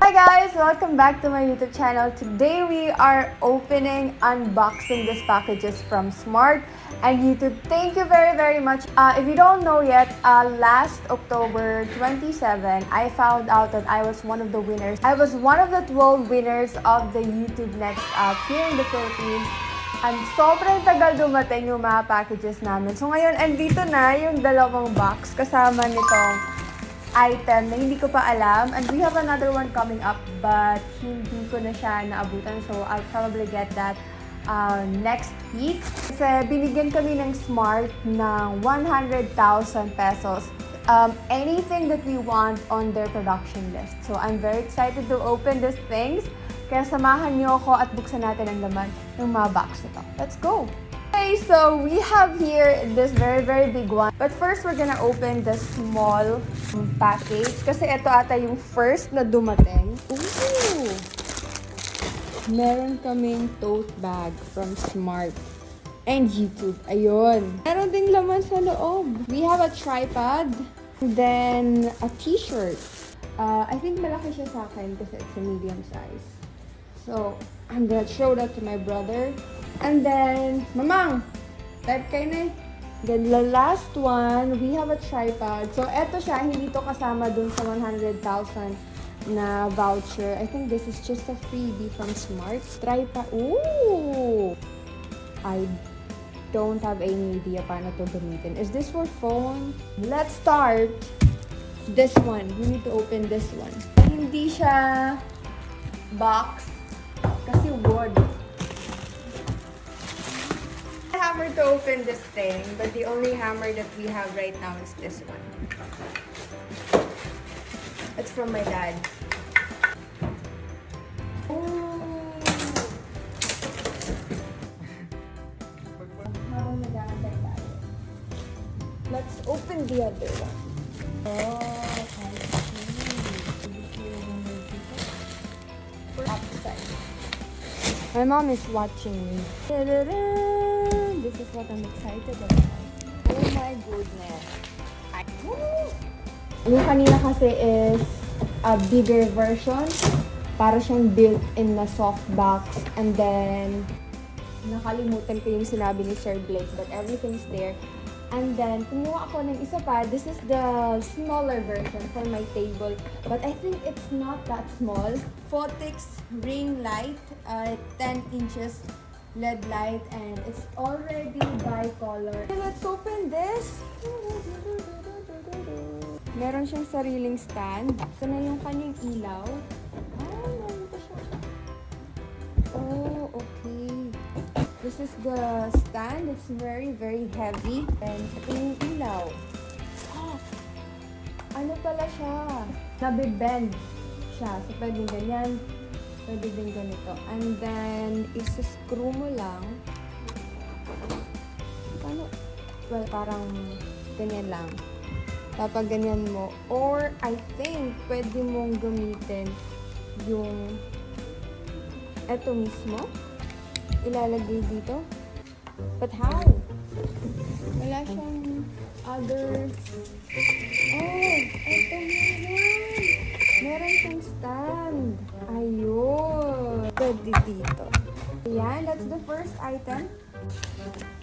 Hi guys! Welcome back to my YouTube channel. Today we are unboxing these packages from Smart and YouTube. Thank you very much. If you don't know yet, last October 27, I found out that I was one of the winners. I was one of the 12 winners of the YouTube NextUp here in the Philippines. And sobrang tagal dumating yung mga packages namin. So ngayon, andito na yung dalawang box kasama nitong item na hindi ko pa alam. And we have another one coming up but hindi ko na siya naabutan. So I'll probably get that next week. Kasi binigyan kami ng Smart ng 100,000 pesos. Anything that we want on their production list. So I'm very excited to open these things. Kaya samahan niyo ako at buksan natin ang laman ng mga box nito. Let's go! Okay, so we have here this very big one. But first, we're gonna open the small package. Kasi ito ata yung first na dumating. Ooh! Meron kaming tote bag from Smart and YouTube. Ayun. Meron ding laman sa loob. We have a tripod. And then, a t-shirt. I think malaki siya sa akin kasi it's a medium size. So, I'm gonna show that to my brother. And then, Mamang! Type kayo na eh. Then, the last one, we have a tripod. So, eto siya, hindi to kasama dun sa 100,000 na voucher. I think this is just a freebie from Smart. Tripod. Ooh! I don't have any idea paano to gamitin. Is this for phone? Let's start this one. We need to open this one. Hindi siya box. Kasi wood. I hammer to open this thing, but the only hammer that we have right now is this one. It's from my dad. Let's open the other one. Oh, I see. Upside. My mom is watching me. This is what I'm excited about. Oh my goodness. Yung kanina kasi is a bigger version. Para siyang built-in na soft box. And then, nakalimutan ko yung sinabi ni Sir Blake, but everything's there. And then, kumuha ako ng isa pa. This is the smaller version for my table. But I think it's not that small. Photix ring light, 10 inches LED light, and it's already bicolor. Okay, let's open this. Meron siyang sariling stand. Ito na yung kanyang ilaw. Meron pa siya. Oh, okay. This is the stand. It's very heavy. And ito yung ilaw. Oh, ano pala siya? Nabibend siya. So, pwedeng ganyan. Pwede din ganito. And then, isa-screw mo lang. Paano? Well, parang ganyan lang. Kapag ganyan mo. Or, I think, pwede mong gamitin yung eto mismo. Ilalagay dito. But how? Wala siyang other... Oh! Eto meron! Meron siyang stand. Ayun! Pwede dito. Ayan, that's the first item.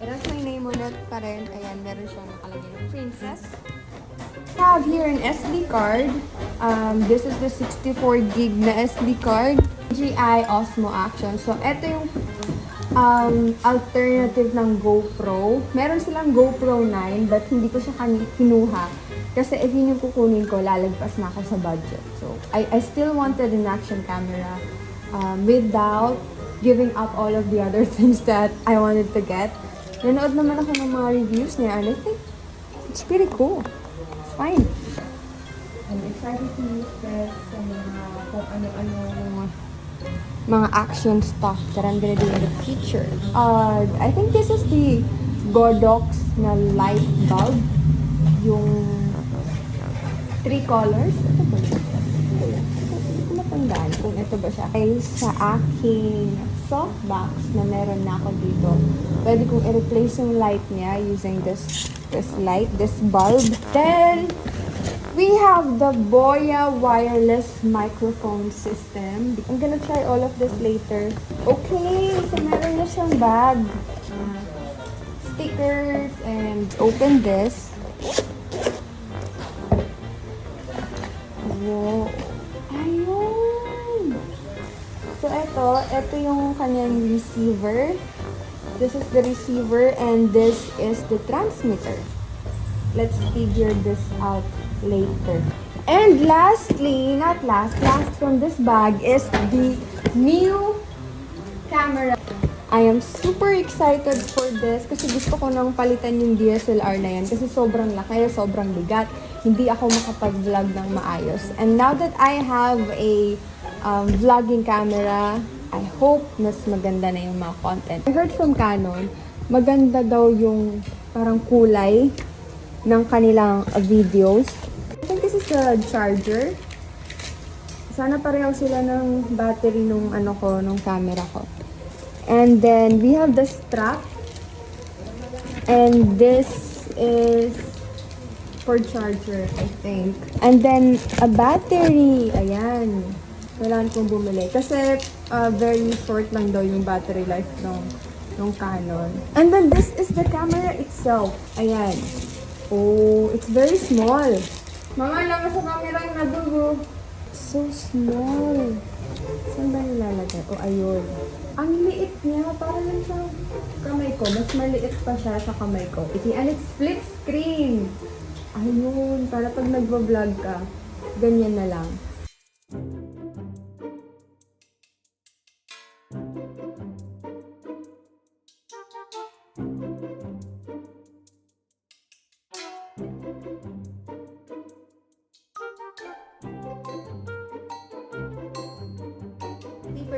It has my name on it pa rin. Ayan, meron siyang nakalagay ng princess. I have here an SD card. This is the 64 gig na SD card. GI Osmo Action. So, ito yung alternative ng GoPro. Meron silang GoPro 9 but hindi ko siya kinuha. Kasi if yun yung kukunin ko, lalagpas na ako sa budget. So, I still wanted an action camera without giving up all of the other things that I wanted to get. Nanood naman ako ng mga reviews niya and I think it's pretty cool. It's fine. I'm excited to use this sa kung ano-ano mga action stuff that I'm gonna do in the future. I think this is the Godox na light bulb. Yung 3 colors. Ito ba yun? Hindi ko matandaan kung ito ba siya. Okay, sa aking softbox na meron na ako dito, pwede kong i-replace yung light niya using this light, this bulb. Then, We have the Boya wireless microphone system. I'm gonna try all of this later. Okay, so meron na siyang bag. Stickers and open this. Wow. Ayun! So ito yung kanyang receiver. This is the receiver and this is the transmitter. Let's figure this out later. And lastly, not last from this bag is the new camera. I am super excited for this kasi gusto ko nang palitan yung DSLR na yan kasi sobrang laki, sobrang bigat. Hindi ako makapag-vlog ng maayos. And now that I have a vlogging camera, I hope mas maganda na yung mga content. I heard from Canon, maganda daw yung parang kulay ng kanilang videos. I think this is the charger. Sana pareho sila ng battery nung nung camera ko. And then we have the strap. And this is for charger, I think. And then a battery. Ayan. Kailangan kong bumili. Kasi very short lang daw yung battery life ng Canon. And then this is the camera itself. Ayan. Oh, it's very small. Mama, lang sa camera yung nadugo. So small. Saan ba nilalagay? Oh, ayun. Ang liit niya. Para lang siyang kamay ko. Mas maliit pa siya sa kamay ko. And it's flip screen. Ayun. Para pag nagbablog ka, ganyan na lang.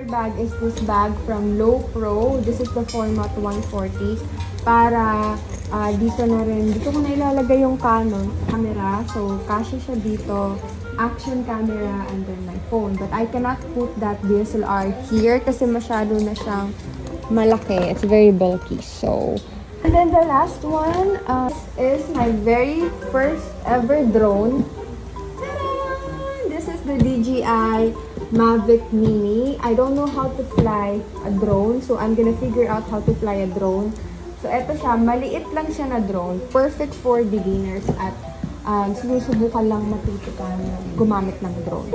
Bag is this bag from Low Pro. This is the format 140 para dito ko na ilalagay yung Canon camera, so kasya siya dito, action camera, and then my phone, but I cannot put that DSLR here kasi masyado na siyang malaki. It's very bulky. So, and then the last one is my very first ever drone. This is the DJI Mavic Mini. I don't know how to fly a drone, so I'm gonna figure out how to fly a drone. So eto siya, maliit lang siya na drone. Perfect for beginners at sinusubukan lang matutukan gumamit ng drone.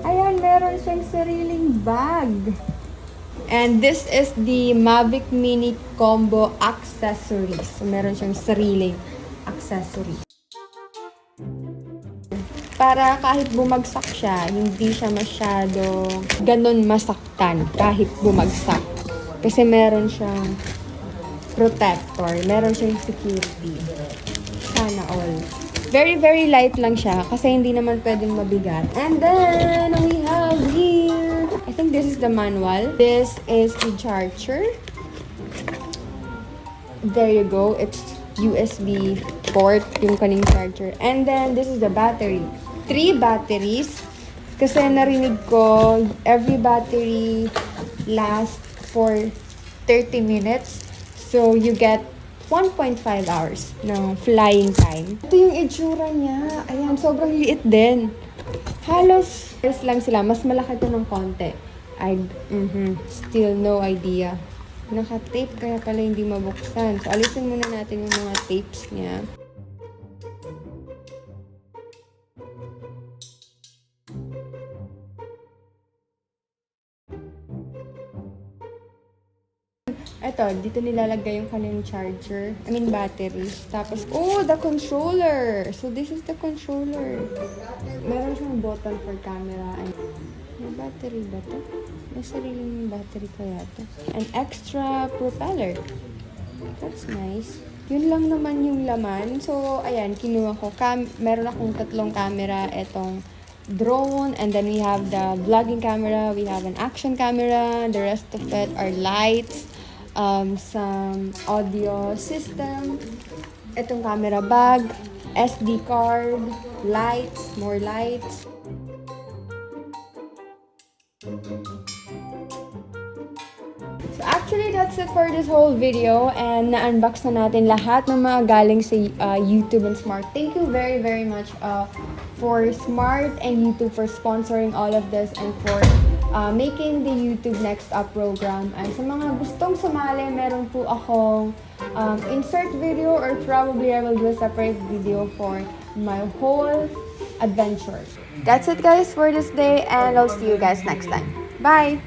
Ayan, meron siyang sariling bag. And this is the Mavic Mini Combo Accessories. So meron siyang sariling accessories. Para kahit bumagsak siya, hindi siya masyado ganun masaktan kahit bumagsak. Kasi meron siyang protector, meron siyang security. Sana all. Very, very light lang siya kasi hindi naman pwedeng mabigat. And then, we have here, I think this is the manual. This is the charger. There you go. It's USB port, yung kaning charger. And then, this is the battery. 3 batteries. Kasi narinig ko, every battery lasts for 30 minutes. So, you get 1.5 hours ng flying time. Ito yung itsura niya. Ayan, sobrang liit din. Halos, lang sila. Mas malaki ito ng konti. Still no idea. Naka-tape, kaya pala hindi mabuksan. So, alisin muna natin yung mga tapes niya. Ito, dito nilalagay yung kanilang charger. Batteries. Tapos, the controller! So, this is the controller. Meron siyang button for camera. May battery ba ito? May sariling battery kaya ito. An extra propeller. That's nice. Yun lang naman yung laman. So, ayan, kinuha ko. Meron akong 3 camera. Etong drone, and then we have the vlogging camera. We have an action camera. The rest of it are lights. Some audio system, itong camera bag, SD card, lights, more lights. So actually, that's it for this whole video. And na-unbox na natin lahat ng mga galing sa YouTube and Smart. Thank you very, very much for Smart and YouTube for sponsoring all of this and for making the YouTube Next Up program. And sa mga gustong sumali, meron po akong insert video, or probably I will do a separate video for my whole adventure. That's it guys for this day, and I'll see you guys next time. Bye!